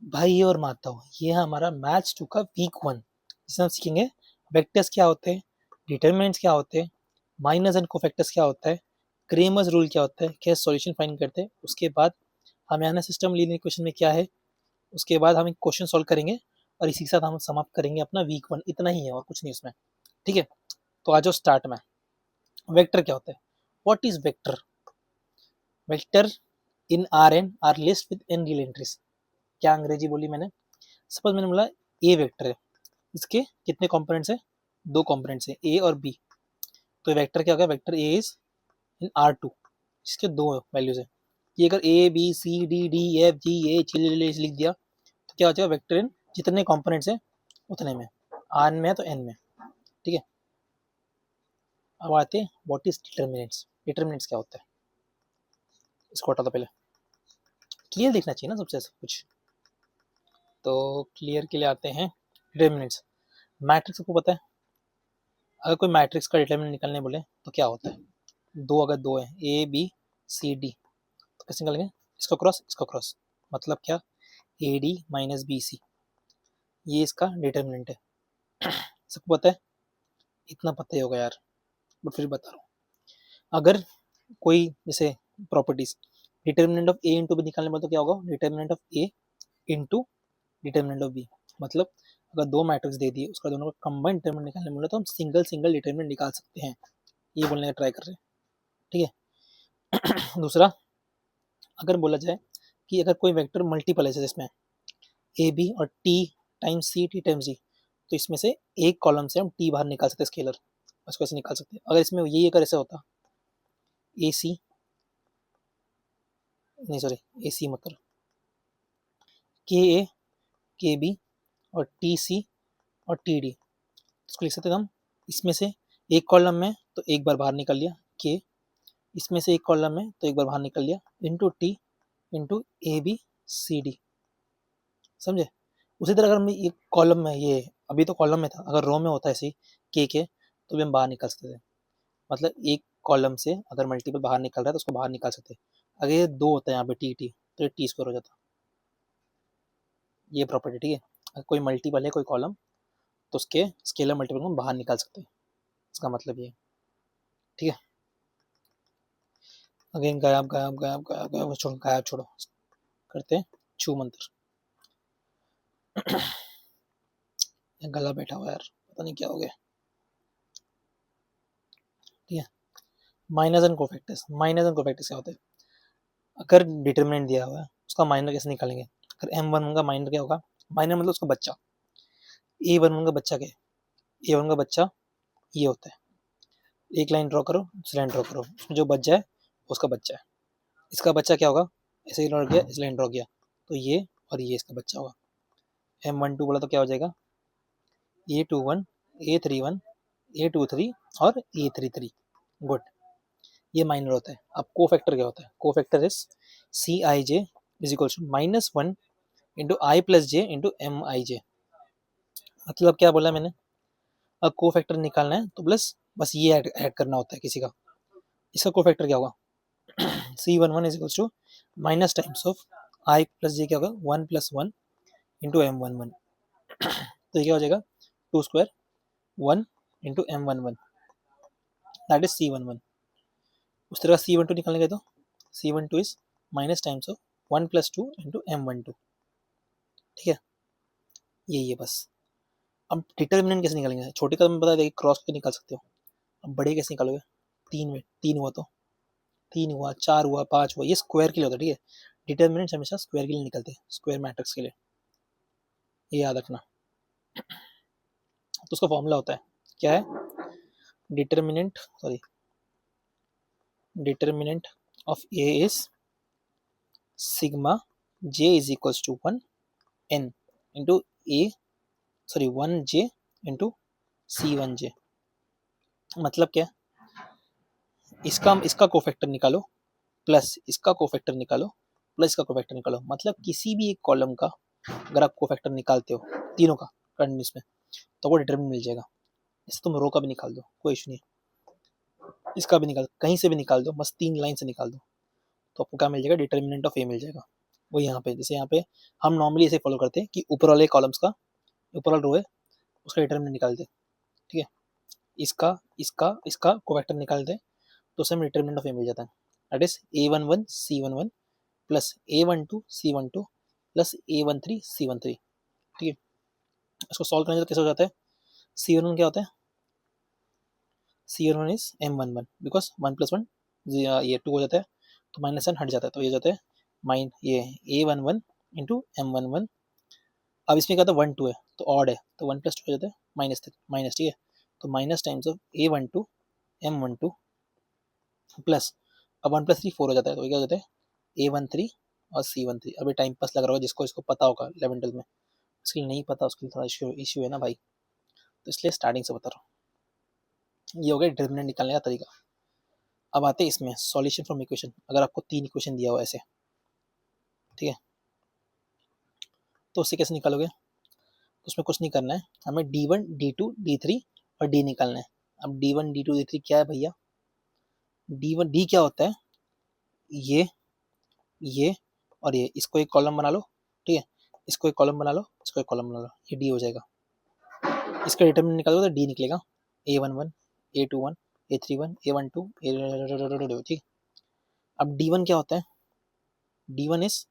भाई और माताओं, ये है हमारा मैथ्स 2 का वीक 1। इसमें हम सीखेंगे वेक्टर्स क्या होते हैं, डिटरमिनेंट्स क्या होते हैं, माइनस एंड कोफैक्टर्स क्या होता है, क्रेमर्स रूल क्या होता है, कैसे सॉल्यूशन फाइंड करते हैं। उसके बाद हम यहाँ सिस्टम लीनियर इक्वेशन में क्या है, उसके बाद हम एक क्वेश्चन सॉल्व करेंगे और इसी के साथ हम समाप्त करेंगे अपना वीक 1। इतना ही है और कुछ नहीं उसमें। ठीक है, तो आ जाओ स्टार्ट में। वेक्टर क्या होता है? What is vector? Vector in R n are list with n real entries. क्या अंग्रेजी बोली मैंने? सपोज मैंने बोला ए वेक्टर है, इसके कितने कंपोनेंट्स है? दो कंपोनेंट्स है, ए और बी। तो वेक्टर क्या होगा? Vector A is in R two, इसके दो वैल्यूज है। ये अगर A B C D D F G H लिख दिया तो क्या हो जाएगा? वेक्टर इन जितने कंपोनेंट्स है उतने में, आर में है तो एन में। ठीक है, अब आते हैं व्हाट इज डिटर्मिनेंट्स। डिटर्मिनेंट्स क्या होता है, इसको हटा दो पहले। क्लियर दिखना चाहिए ना सबसे कुछ, तो क्लियर के लिए आते हैं डिटर्मिनेंट्स। मैट्रिक्स आपको पता है? अगर कोई मैट्रिक्स का डिटर्मिनेंट निकालने बोले तो क्या होता है? दो, अगर दो है ए बी सी डी तो कैसे निकालेंगे? इसको क्रॉस, मतलब क्या? A D minus B C, ये इसका डिटर्मिनेंट है। सबको पता है? इतना पता ही होगा यार, बट फिर बता रहा हूँ। अगर कोई जैसे properties, determinant of A into B निकालने बोले तो क्या होगा? Determinant of A into determinant of B. मतलब अगर दो मैट्रिक्स दे दिए, उसका दोनों का कंबाइंड डिटर्मिनेंट निकालने बोले तो हम सिंगल सिंगल डिटर्मिनेंट निकाल सकते हैं। ये बोलने का ट्राई कर रहे हैं। ठीक है। दूसरा, अगर बोला जाए कि अगर कोई वेक्टर मल्टीपल है, जैसे इसमें ए बी और T times C T times D, तो इसमें से एक कॉलम से हम टी बाहर निकाल सकते हैं, स्केलर उसको ऐसे निकाल सकते हैं। अगर इसमें ये अगर ऐसे होता ए सी, नहीं सॉरी ए सी मतलब के ए के बी और टी सी और टी डी, इसको लिख सकते हैं हम। इसमें से एक कॉलम में तो एक बार बाहर निकल लिया के, इसमें से एक कॉलम में तो एक बार बाहर निकल लिया into T into A B C D. समझे? उसी तरह अगर हम ये कॉलम में, ये अभी तो कॉलम में था, अगर रो में होता है ऐसे के तो भी हम बाहर निकाल सकते थे। मतलब एक कॉलम से अगर मल्टीपल बाहर निकल रहा है तो उसको बाहर निकाल सकते हैं। अगर ये दो होता है यहाँ पे टी टी, तो ये टी स्क्वायर हो जाता। ये प्रॉपर्टी। ठीक है, अगर कोई मल्टीपल है कोई कॉलम तो उसके स्केलर मल्टीपल को हम बाहर निकाल सकते हैं, इसका मतलब ये। ठीक है, अगेन गायब गायब गायब गायब गायब छोड़ो, गायब छोड़ो, करते हैं छू मंत्र। गला बैठा हुआ यार, पता नहीं क्या हो गया। ठीक है, minus and cofactors. Minus and cofactors क्या होते हैं? अगर डिटरमिनेंट दिया हुआ है उसका माइनर कैसे निकालेंगे? अगर m1 का माइनर क्या होगा? माइनर मतलब उसका बच्चा। a11 का बच्चा क्या है? a1 का बच्चा ये होता है। एक लाइन ड्रॉ करो, दूसरी लाइन ड्रॉ करो, उसमें जो बच जाए उसका बच्चा है। इसका बच्चा क्या होगा? ऐसे ही ड्रॉ किया, इस लाइन ड्रॉ किया, तो ये और ये इसका बच्चा होगा। m12 बोला तो क्या हो जाएगा? a21 a31 a23 और a33। गुड, ये माइनर होता है। अब कोफैक्टर क्या होता है? Cofactor is C I J is equal to -1 into I plus J into M I J. मतलब क्या बोला मैंने? अब कोफैक्टर निकालना है तो बस ये ऐड करना होता है किसी का। इसका कोफैक्टर क्या होगा? C11 is equal to minus times of I plus J, क्या होगा? 1 + 1 इंटू M11। तो ये क्या हो जाएगा? 2² 1 into M11, that is C11। उस तरह C12 निकालने गए तो C12 is minus times of 1 + 2 into M12। ठीक है, यही है बस। अब डिटर्मिनेंट कैसे निकालेंगे? छोटे कदम में बता दें, क्रॉस करके निकाल सकते हो। अब बड़े कैसे निकालोगे? तीन में, तीन हुआ तो तीन हुआ, चार हुआ, पांच हुआ, ये स्क्वायर के लिए होता है। ठीक है, डिटर्मिनेंट हमेशा स्क्वायर के लिए निकलते हैं, स्क्वायर मैट्रिक्स के लिए, ये याद रखना। तो उसका फॉर्मूला होता है, क्या है? Determinant sorry determinant of A is sigma J is equals to 1 n into A sorry 1 J into C1 J. मतलब क्या? इसका इसका कोफैक्टर निकालो प्लस इसका कोफैक्टर निकालो प्लस इसका कोफैक्टर निकालो। मतलब किसी भी एक कॉलम का अगर आप कोफैक्टर निकालते हो तीनों का कंटिन्यूस में, तो वो डिटर्मिनेंट मिल जाएगा। इसे तुम रो का भी निकाल दो, कोई इशू नहीं, इसका भी निकाल, कहीं से भी निकाल दो, बस तीन लाइन से निकाल दो, तो आपको क्या मिल जाएगा? डिटर्मिनेंट ऑफ ए मिल जाएगा। वो यहाँ पे, जैसे यहाँ पे हम नॉर्मली ऐसे फॉलो करते हैं कि ऊपर वाले कॉलम्स का, ऊपर वाला रो है उसका डिटरमिनेंट निकालते, ठीक है, इसका इसका इसका कोवेक्टर निकालते, तो उसे हमें डिटरमिनेंट ऑफ ए मिल जाता है, that is A11 C11 plus A12 C12 plus A13 C13, ठीक है। इसको सॉल्व करने से कैसे हो जाता है, C11 क्या होता है, C11 इज M11 बिकॉज 1 + 1 ये 2 हो जाता है, तो -1 हट जाता है, तो ये जाता है माइन ये A11 इंटू M11। अब इसमें क्या था 1 2 है तो ऑड है, तो 1 + 2 हो जाता है माइनस, ठीक है, तो minus times of A12 M12 plus, अब 1 + 3 4 हो जाता है, तो ये क्या हो जाता है A13 और C13। अभी टाइम पास लग रहा होगा जिसको इसको पता होगा 11 में, उसके लिए नहीं पता, उसके लिए थोड़ा इशू है ना भाई, तो इसलिए स्टार्टिंग से बता रहा हूँ। ये हो गया डिटरमिनेंट निकालने का तरीका। अब आते हैं इसमें सॉल्यूशन फ्रॉम इक्वेशन। अगर आपको 3 इक्वेशन दिया हो ऐसे, ठीक है, तो उससे कैसे निकालोगे, उसमें कुछ नहीं करना है, हमें D1 D2 D3 और D निकालना है। अब D1 D2 D3 क्या है भैया, D1 D क्या होता है, ये और ये, इसको एक कॉलम बना लो, ठीक है, इसको एक कॉलम बना लो, इसको एक कॉलम बना लो, ये D हो जाएगा। इसका डिटरमिनेंट निकालोगे तो D निकलेगा, A11 A21 A31 A12 ठीक। अब D1 क्या होता है, D1 इज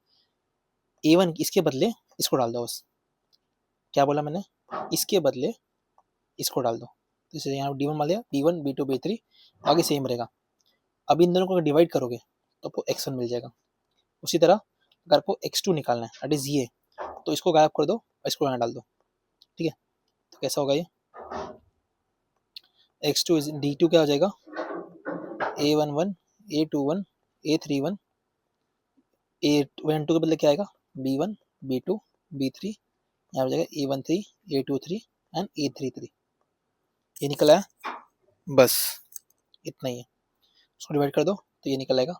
A1, इसके बदले इसको डाल दो बस, क्या बोला मैंने, इसके बदले इसको डाल दो, तो इसे यहाँ D1 मान लिया, B1 B2 B3 आगे सेम रहेगा। अब इन दोनों को डिवाइड करोगे तो आपको x1 मिल जाएगा। उसी तरह अगर आपको x2 निकालना है, दैट इज ये, तो इसको गायब कर दो और इसको यहाँ डाल दो, ठीक है, तो कैसा होगा ये x2 इज D2 क्या हो जाएगा A11 A21 A31 A12 के बदले क्या आएगा B1 B2 B3, यहाँ हो जाएगा A13 A23 एंड A33, ये निकला है, बस इतना ही है। इसको डिवाइड कर दो तो ये निकल आएगा।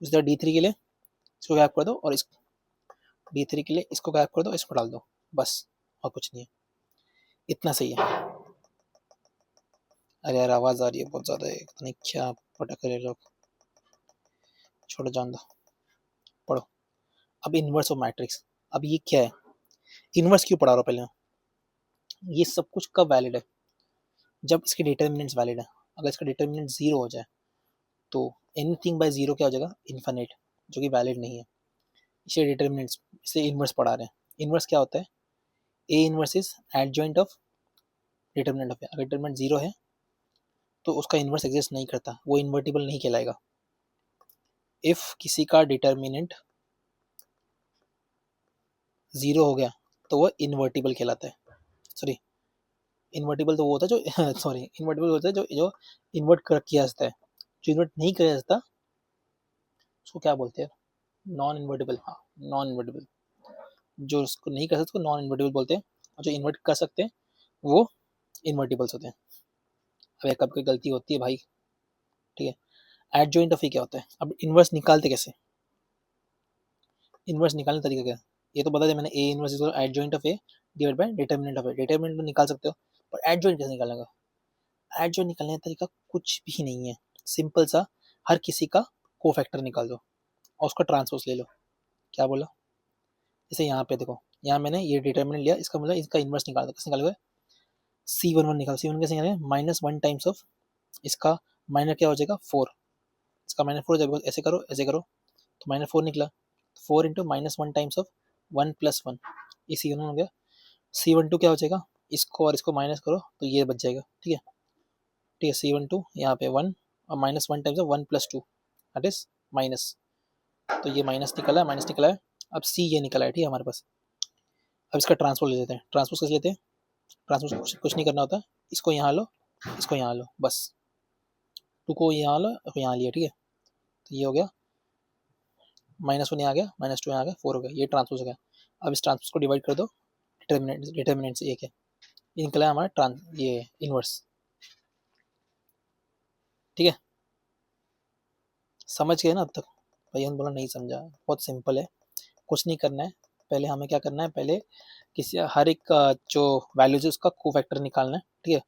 उसी तरह D3 के लिए इसको गायब कर दो और इस D3 के लिए इसको गायब कर दो, इसको डाल दो, बस और कुछ नहीं है, इतना सही है। अरे यार आवाज़ आ रही है बहुत ज़्यादा है, पता नहीं क्या पटक रहे लोग, छोड़ो जान दो, पढ़ो। अब इन्वर्स ऑफ मैट्रिक्स, अब ये क्या है, इन्वर्स क्यों पढ़ा रहा हूँ पहले, ये सब कुछ कब वैलिड है, जब इसके डिटर्मिनेंट्स वैलिड है। अगर इसका डिटर्मिनेंट 0 हो जाए तो एनीथिंग बाय 0 क्या हो जाएगा इन्फिनिट, जो कि वैलिड नहीं है, इसलिए डिटर्मिनेंट्स, इसलिए इन्वर्स पढ़ा रहे हैं। इन्वर्स क्या होता है, A inverse is adjoint of determinant of A, अगर डिटर्मिनेंट 0 है तो उसका इन्वर्स एग्जिस्ट नहीं करता, वो इन्वर्टिबल नहीं कहलाएगा। इफ किसी का डिटर्मिनेंट 0 हो गया तो वो इन्वर्टिबल कहलाता है, सॉरी इन्वर्टिबल तो वो होता है जो सॉरी इन्वर्टिबल होता है जो इन्वर्ट किया जाता है, जो इन्वर्ट नहीं किया जाता उसको क्या बोलते हैं, नॉन इन्वर्टिबल, हाँ नॉन इन्वर्टिबल, जो उसको नहीं कर सकते उसको नॉन इन्वर्टिबल बोलते हैं, और जो इन्वर्ट कर सकते हैं वो इन्वर्टिबल्स होते हैं। अब कब कोई गलती होती है भाई, ठीक है। एडजॉइंट ऑफ ए क्या होता है, अब इन्वर्स निकालते कैसे, इन्वर्स निकालने तरीका क्या है, ये तो बता दिया मैंने, A inverse is adjoint of A divide by determinant of A, determinant तो निकाल सकते हो पर एडजॉइंट कैसे निकालेगा, एडजॉइंट निकालने का तरीका कुछ भी नहीं है, सिंपल सा, हर किसी का कोफैक्टर निकाल दो और उसका ट्रांसपोज ले लो। क्या बोला, जैसे यहाँ पे देखो, यहाँ मैंने ये डिटर्मिनेंट लिया, इसका मतलब इसका इन्वर्स निकाल दो, कैसे निकालोगे, C11 निकालो, C11 कैसे निकालेंगे, -1 टाइम्स ऑफ इसका माइनर क्या हो जाएगा 4, इसका -4 हो जाएगा, ऐसे करो ऐसे करो, तो -4 निकला, 4 इंटू -1 टाइम्स ऑफ 1 + 1, ये C11 हो गया। C12 क्या हो जाएगा, इसको और इसको माइनस करो तो ये बच जाएगा, ठीक है, ठीक है, C12 यहाँ पे 1 और -1 times of 1 + 2 that is minus, तो ये माइनस निकला है, माइनस निकला है। अब C ये निकला है, ठीक है हमारे पास। अब इसका ट्रांसपोज ले लेते हैं, ट्रांसपोज कैसे लेते हैं, ट्रांसपोज कुछ नहीं करना होता, इसको यहाँ लो इसको यहाँ लो, बस 2 को यहाँ लो यहाँ लिया, ठीक है, तो ये हो गया, -1 यहाँ आ गया, -2 यहाँ आ गया, 4 हो गया, ये ट्रांसपोज हो गया। अब इस ट्रांसपोज को डिवाइड कर दो डिटर्मिनेंट से, ये क्या, ये निकला है हमारा ये इनवर्स, ठीक है, समझ गए ना अब तक, भैया ने बोला नहीं समझा, बहुत सिंपल है, कुछ नहीं करना है। पहले हमें क्या करना है, पहले किसी हर एक जो वैल्यूज है उसका कोफैक्टर निकालना है, ठीक है,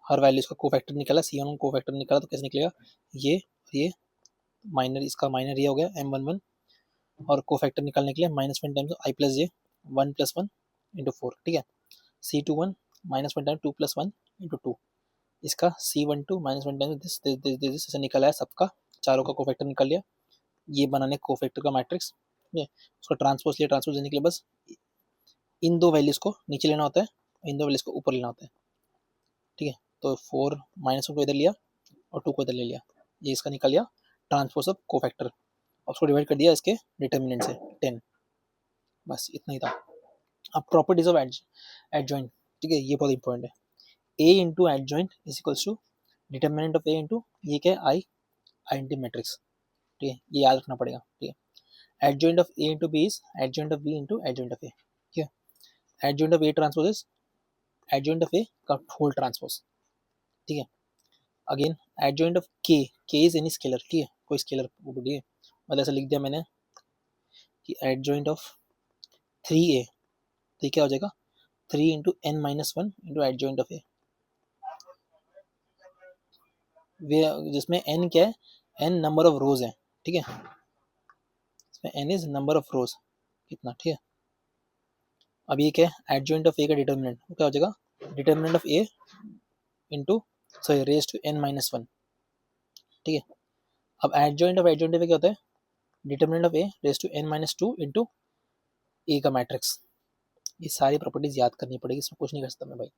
हर वैल्यूज का कोफैक्टर निकाला, C1 कोफैक्टर निकाला तो कैसे निकलेगा, ये माइनर, इसका माइनर ये हो गया M11 और कोफैक्टर निकालने के लिए -1 टाइम्स आई प्लस जे 1 + 1 × 4, ठीक है। C21 -1 टाइम 2 + 1 × 2, इसका C12 -1 टाइम दिस ऐसे निकला है सबका, चारों का कोफैक्टर निकाल लिया। ये बनाने कोफैक्टर का मैट्रिक्स, ठीक है। उसका ट्रांसपोज लिया, ट्रांसपोज लेने के लिए बस इन दो वैल्यूज को नीचे लेना होता है, इन दो वैल्यूज को ऊपर लेना होता है, ठीक है। तो 4 -1 को इधर लिया और 2 को इधर ले लिया, ये इसका निकल लिया ट्रांसपोज ऑफ कोफैक्टर। उसको डिवाइड कर दिया इसके डिटर्मिनेंट से 10, बस इतना ही था। अब प्रॉपर्टीज ऑफ एडजॉइंट, ठीक है, ये बहुत इंपॉर्टेंट है। A into adjoint is equals to determinant of A into ये क्या है आई आइडेंटिटी मैट्रिक्स, ठीक है, ये याद रखना पड़ेगा, ठीक है। Adjoint of A into B is adjoint of B into adjoint of A, ठीक है। Adjoint of A transpose is adjoint of A का होल ट्रांसपोज, ठीक है। Again adjoint of K is any scalar, ठीक है, कोई स्केलर, ठीक है। मतलब ऐसा लिख दिया मैंने कि एडजॉइंट ऑफ 3a, तो ये क्या हो जाएगा 3 into n - 1 into adjoint of A, जिसमें n क्या है, n नंबर ऑफ रोज है, ठीक है, इसमें n इज नंबर ऑफ रोज कितना, ठीक है। अब ये क्या है एडजॉइंट ऑफ ए का डिटर्मिनेंट, क्या हो जाएगा determinant of A into sorry raise to n - 1, ठीक है। अब एडजॉइंट ऑफ ए क्या होता है determinant of A raise to n - 2 into A का मैट्रिक्स। ये सारी प्रॉपर्टीज याद करनी पड़ेगी, इसमें कुछ नहीं कर सकता मैं भाई,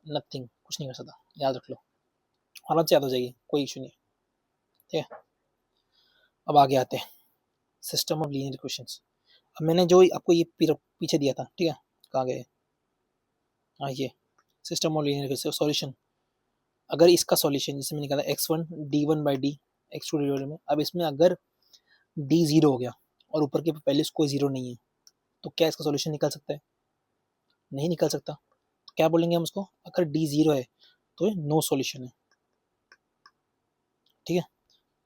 नथिंग, कुछ नहीं कर सकता, याद रख लो, आराम से याद हो जाएगी, कोई इशू नहीं, ठीक है। अब आगे आते हैं सिस्टम ऑफ लीनियर इक्वेशंस। अब मैंने जो आपको ये पीछे दिया था, ठीक है, कहाँ गए, हाँ ये system of linear equation solution. अगर इसका सॉल्यूशन जैसे मैंने निकाला x1 d1/d x2 d में, अब इसमें अगर d 0 हो गया और ऊपर के वैल्यूज कोई 0 नहीं है, तो क्या इसका सॉल्यूशन निकल सकता है, नहीं निकल सकता। तो क्या बोलेंगे हम उसको, अगर d 0 है तो ये नो सॉल्यूशन है, ठीक है।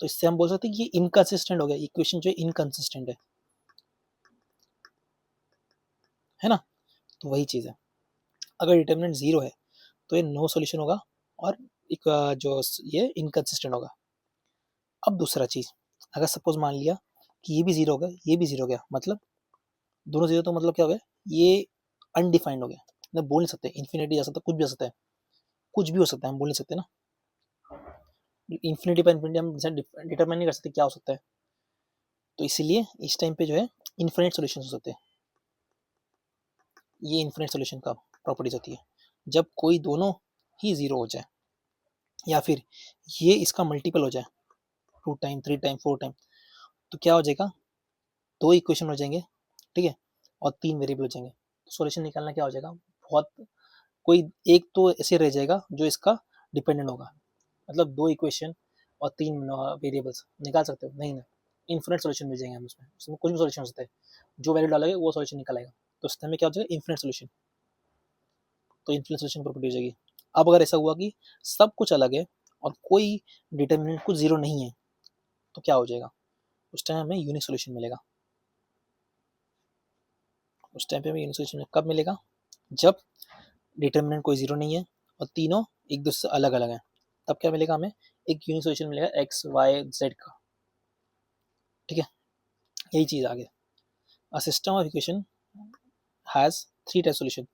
तो इससे हम बोल सकते हैं कि ये इनकंसिस्टेंट हो गया, इक्वेशन जो है इनकंसिस्टेंट है ना। तो वही चीज़ है, अगर डिटर्मिनेंट 0 है तो ये नो सॉल्यूशन होगा और एक जो ये इनकंसिस्टेंट होगा। अब दूसरा चीज़, अगर सपोज मान लिया कि ये भी 0 हो गया, ये भी 0 हो गया, मतलब दोनों 0, तो मतलब क्या हो गया, ये अनडिफाइंड हो गया, मतलब बोल नहीं सकते, इन्फिनिटी जा सकता है, कुछ भी हो सकता है, कुछ भी हो सकता है, हम बोल नहीं सकते ना, इन्फिनिटी पर इन्फिनिटी हम डिटरमाइन नहीं कर सकते क्या हो सकता है। तो इसीलिए इस टाइम पे जो है इन्फिनिट सॉल्यूशन हो सकते हैं, ये इन्फिनिट सॉल्यूशन का प्रॉपर्टीज होती है, जब कोई दोनों ही 0 हो जाए या फिर ये इसका मल्टीपल हो जाए 2 टाइम 3 टाइम 4 टाइम, तो क्या हो जाएगा, 2 इक्वेशन हो जाएंगे, ठीक है, और 3 वेरिएबल हो जाएंगे। तो सॉल्यूशन निकालना क्या हो जाएगा, बहुत कोई एक तो ऐसे रह जाएगा जो इसका डिपेंडेंट होगा, मतलब 2 इक्वेशन और 3 वेरिएबल्स निकाल सकते हो, नहीं ना, इन्फिनिट सॉल्यूशन मिल जाएंगे हम उसमें, उसमें कुछ भी सॉल्यूशन हो सकता है, जो वैल्यू डालोगे वो सॉल्यूशन निकल आएगा, तो उस टाइम में क्या हो जाएगा इन्फिनिट सॉल्यूशन, तो इन्फिनिट सॉल्यूशन प्रॉपर्टी हो जाएगी। अब अगर ऐसा हुआ कि सब कुछ अलग है और कोई डिटर्मिनेंट कुछ 0 नहीं है, तो क्या हो जाएगा, उस टाइम हमें यूनिक सॉल्यूशन मिलेगा, उस टाइम पे हमें यूनिक सॉल्यूशन कब मिलेगा, जब डिटर्मिनेंट कोई 0 नहीं है और तीनों एक दूसरे से अलग अलग हैं, तब क्या मिलेगा हमें, एक यूनिक सॉल्यूशन मिलेगा एक्स वाई जेड का, ठीक है। यही चीज़ आगे, a system of equation has 3 type solution,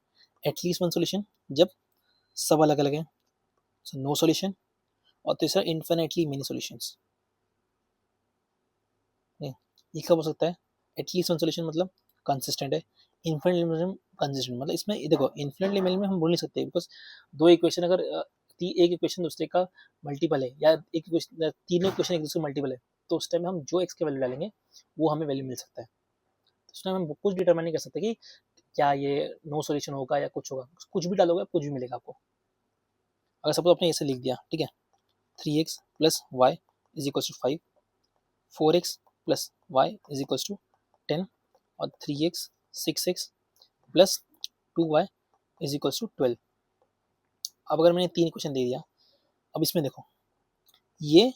at least one solution जब सब अलग अलग हैं, नो सॉल्यूशन, और तीसरा इन्फिनिटली मेनी सॉल्यूशंस। ये कब हो सकता है, एटलीस्ट वन सॉल्यूशन मतलब कंसिस्टेंट है, इन्फिनिटली मतलब कंसिस्टेंट, मतलब इसमें देखो इन्फिनिटली मेनी में हम बोल नहीं सकते, बिकॉज दो इक्वेशन अगर एक इक्वेशन दूसरे का मल्टीपल है या एक इक्वेशन तीनों इक्वेशन एक दूसरे मल्टीपल है, तो उस टाइम में हम जो एक्स के वैल्यू डालेंगे वो हमें वैल्यू मिल सकता है, तो उस टाइम हम कुछ डिटरमाइन नहीं कर सकते कि क्या ये नो सॉल्यूशन होगा या कुछ होगा, कुछ भी डालोगे कुछ भी मिलेगा आपको। अगर सपोज आपने ऐसे लिख दिया, ठीक है, 3x + y = 5, 4x + y = 10 और 3x 6x + 2y = 12। अब अगर मैंने 3 इक्वेशन दे दिया, अब इसमें देखो ये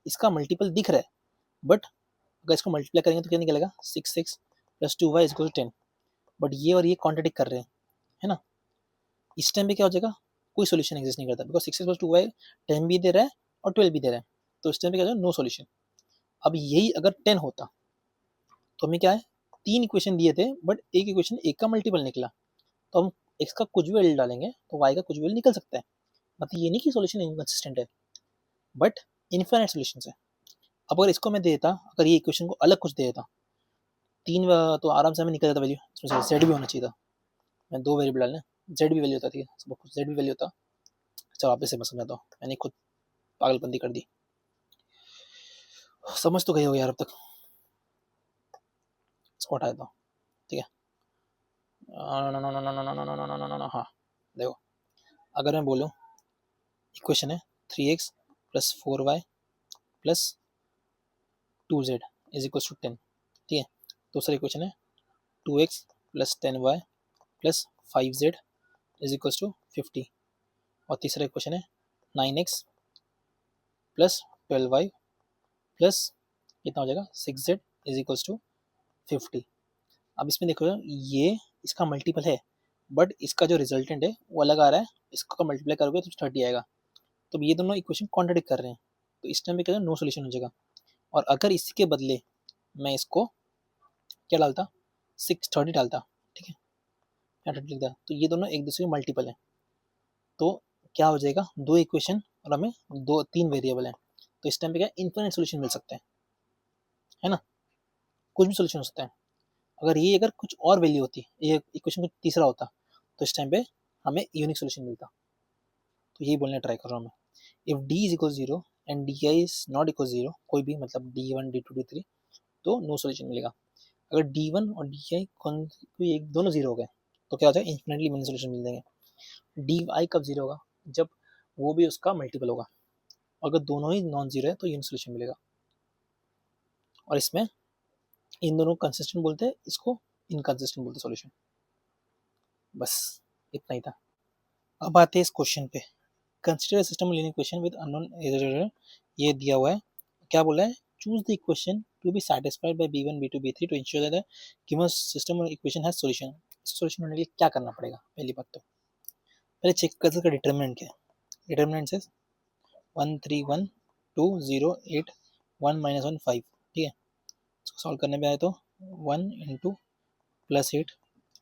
इसका मल्टीपल दिख रहा है, बट अगर इसको मल्टीप्लाई करेंगे तो क्या निकलेगा 6x + 2y = 10, बट ये और ये कॉन्ट्रडिक्ट कर रहे हैं, है ना। इस टाइम पे क्या हो जाएगा, कोई सॉल्यूशन एग्जिस्ट नहीं करता, बिकॉज 6x + 2y 10 भी दे रहा है और 12 भी दे रहा है, तो इस टाइम पे क्या हो जाएगा नो सॉल्यूशन। अब यही अगर 10 होता तो हमें क्या है, 3 इक्वेशन दिए थे बट एक इक्वेशन एक का मल्टीपल निकला, तो हम x का कुछ भी वैल्यू डालेंगे तो y का कुछ भी वैल्यू निकल सकता है। मतलब ये नहीं कि सॉल्यूशन इनकंसिस्टेंट है, बट इनफाइनाइट सॉल्यूशंस है। अब अगर इसको मैं दे देता, अगर ये इक्वेशन को अलग कुछ दे देता, 3 तो आराम से हमें निकल जाता वैल्यू, इसमें z भी होना चाहिए था। मैं 2 वेरिएबल डालने, z भी वैल्यू होता, ठीक है, सब कुछ z भी वैल्यू होता। चलो वापस से मैं समझाता हूँ, मैंने खुद पागलपंती कर दी। समझ तो गए हो यार अब तक, इसको हटा देता हूँ, ठीक है। हाँ देखो, अगर मैं बोलूँ इक्वेशन है 3x plus 4y plus 2z is equal to 10, ठीक है। दूसरा इक्वेशन है 2x plus 10y plus 5z is equal to 50, और तीसरा इक्वेशन है 9x प्लस 12y प्लस कितना हो जाएगा 6z इज इक्वल टू 50। अब इसमें देखो, ये इसका मल्टीपल है बट इसका जो रिजल्टेंट है वो अलग आ रहा है, इसको मल्टीप्लाई करोगे तो 30 आएगा, तो ये दोनों इक्वेशन कॉन्ट्राडिक्ट कर रहे हैं, तो इस टाइम पे क्या नो सोल्यूशन हो जाएगा। और अगर इसके बदले मैं इसको क्या डालता, 630 डालता, ठीक है, या 30 लिखता, तो ये दोनों एक दूसरे के मल्टीपल है, तो क्या हो जाएगा, 2 इक्वेशन और हमें 3 वेरिएबल है, तो इस टाइम पे क्या इनफिनिट सोल्यूशन मिल सकते हैं, है ना, कुछ भी सोल्यूशन हो सकता है। अगर कुछ और वैल्यू होती, ये इक्वेशन कुछ तीसरा होता, तो इस टाइम पे हमें यूनिक सोल्यूशन मिलता। तो यही बोलने ट्राई कर रहा हूँ मैं, if D is equal 0 and D I is not equal 0, कोई भी मतलब D1 D2 D3, तो नो सोल्यूशन मिलेगा। अगर D1 और DI कोई एक दोनों जीरो हो गए तो क्या हो जाएगा, इन्फिनिटली मेनी सोल्यूशन मिल जाएंगे। DI कब जीरो होगा, जब वो भी उसका मल्टीपल होगा, अगर दोनों ही नॉन जीरो है तो यूनिक सोल्यूशन मिलेगा। और इसमें इन दोनों को कंसिस्टेंट बोलते हैं, इसको इनकंसिस्टेंट बोलते हैं सॉल्यूशन। बस इतना ही था। अब आते हैं इस क्वेश्चन पे, consider system linear equation with unknown, ये दिया हुआ है, क्या बोला है, choose the equation to be satisfied by b1 b2 b3 to ensure that the given system equation has solution. Solution होने के लिए क्या करना पड़ेगा, पहली बात तो पहले चेक कर इसका डिटरमिनेंट क्या है। डिटरमिनेंट से 1 3 1 2 0 8 1 -1 5, ठीक है, इसको सॉल्व करने पे आए तो 1 इंटू प्लस 8,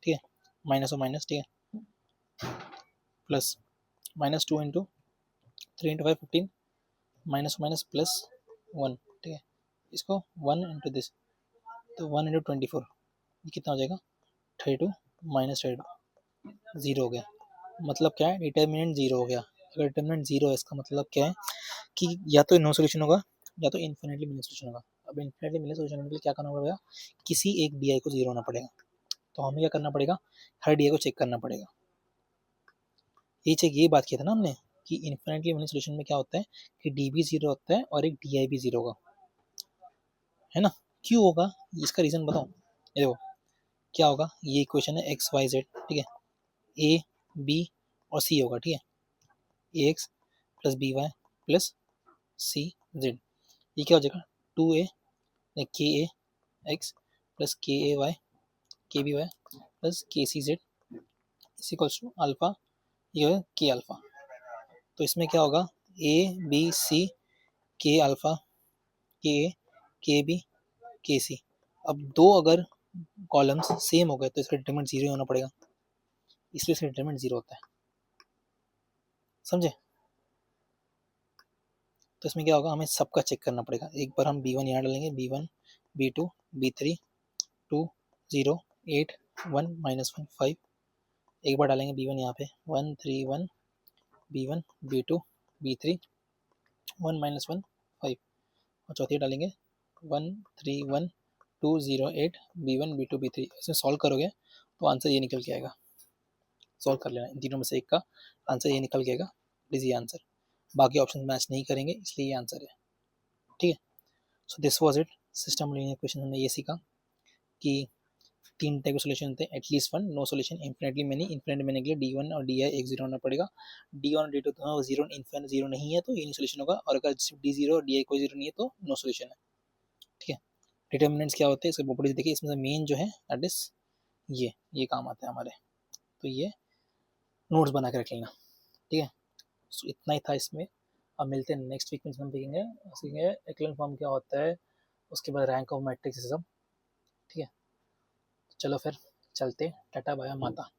ठीक है, माइनस और माइनस, ठीक है, plus -2 into 3 into 5 15, minus minus plus 1, ठीक है, इसको 1 इंटू दिस, तो 1 इंटू 24, ये कितना हो जाएगा 32 माइनस 32, जीरो हो गया। मतलब क्या है, डिटर्मिनेंट जीरो हो गया। अगर डिटर्मिनेंट जीरो है इसका मतलब क्या है कि या तो नो सोल्यूशन होगा या तो इन्फिनिटली मिनी सोल्यूशन होगा। अब इन्फिनिटली मिनी सोल्यूशन होने के लिए क्या करना पड़ेगा, किसी एक डी आई को जीरो होना पड़ेगा, तो हमें क्या करना पड़ेगा, हर डी आई को चेक करना पड़ेगा। ये बात किया था ना हमने कि इन्फिनिटली मिनी सोल्यूशन में क्या होता है कि डी भी जीरो होता है और एक डी आई भी जीरो होगा, है ना। क्यों होगा, इसका रीजन बताओ। ये देखो क्या होगा, ये इक्वेशन है एक्स वाई जेड, ठीक है, ए बी और सी होगा, ठीक है, A X plus B Y plus C Z, ये क्या हो जाएगा 2a के ए X plus K A Y K B Y plus K C Z is equals to alpha, ये है के अल्फा। तो इसमें क्या होगा, ए बी सी के अल्फा के ए के बी के सी। अब दो अगर कॉलम्स सेम हो गए तो इसका डिटरमिनेंट जीरो होना पड़ेगा, इसलिए इसका डिटरमिनेंट जीरो होता है, समझे। तो इसमें क्या होगा, हमें सबका चेक करना पड़ेगा। एक बार हम b1 यहाँ डालेंगे, b1 b2 b3 2 0 8 1 -1 5, एक बार डालेंगे b1 यहाँ पे 1 3 1 b1 b2 b3 1 -1 5, और चौथी डालेंगे 1 3 1 2 0 8 b1 b2 b3। इसमें सॉल्व करोगे तो आंसर ये निकल के आएगा, सॉल्व कर लेना, इन तीनों में से एक का आंसर ये निकल के आएगा, इज ये आंसर। बाकी ऑप्शन मैच नहीं करेंगे इसलिए ये आंसर है, ठीक है। So this was it, system linear equation हमने ये सीखा कि 3 टाइप के सोल्यूशन होते हैं, at least one, no solution, infinitely many. इन्फिनिटली मेनी के लिए D1 और DI एक जीरो होना पड़ेगा, D1 और D2 दोनों जीरो इन्फिनिट जीरो नहीं है तो यूनिक सोल्यूशन होगा, और अगर D0 और DI कोई जीरो नहीं है तो नो सोल्यूशन है, ठीक है। डिटर्मिनेंट्स क्या होते हैं, इसके प्रॉपर्टीज देखिए, इसमें से मेन जो है दैट इज ये काम आता है हमारे, तो ये नोट्स बना के रख लेना, ठीक है। सो इतना ही था इसमें। अब मिलते हैं नेक्स्ट वीक में, हम सीखेंगे एक्लन फॉर्म क्या होता है, उसके बाद रैंक ऑफ मैट्रिक्स सब, ठीक है, चलो फिर चलते, टाटा बाय माता।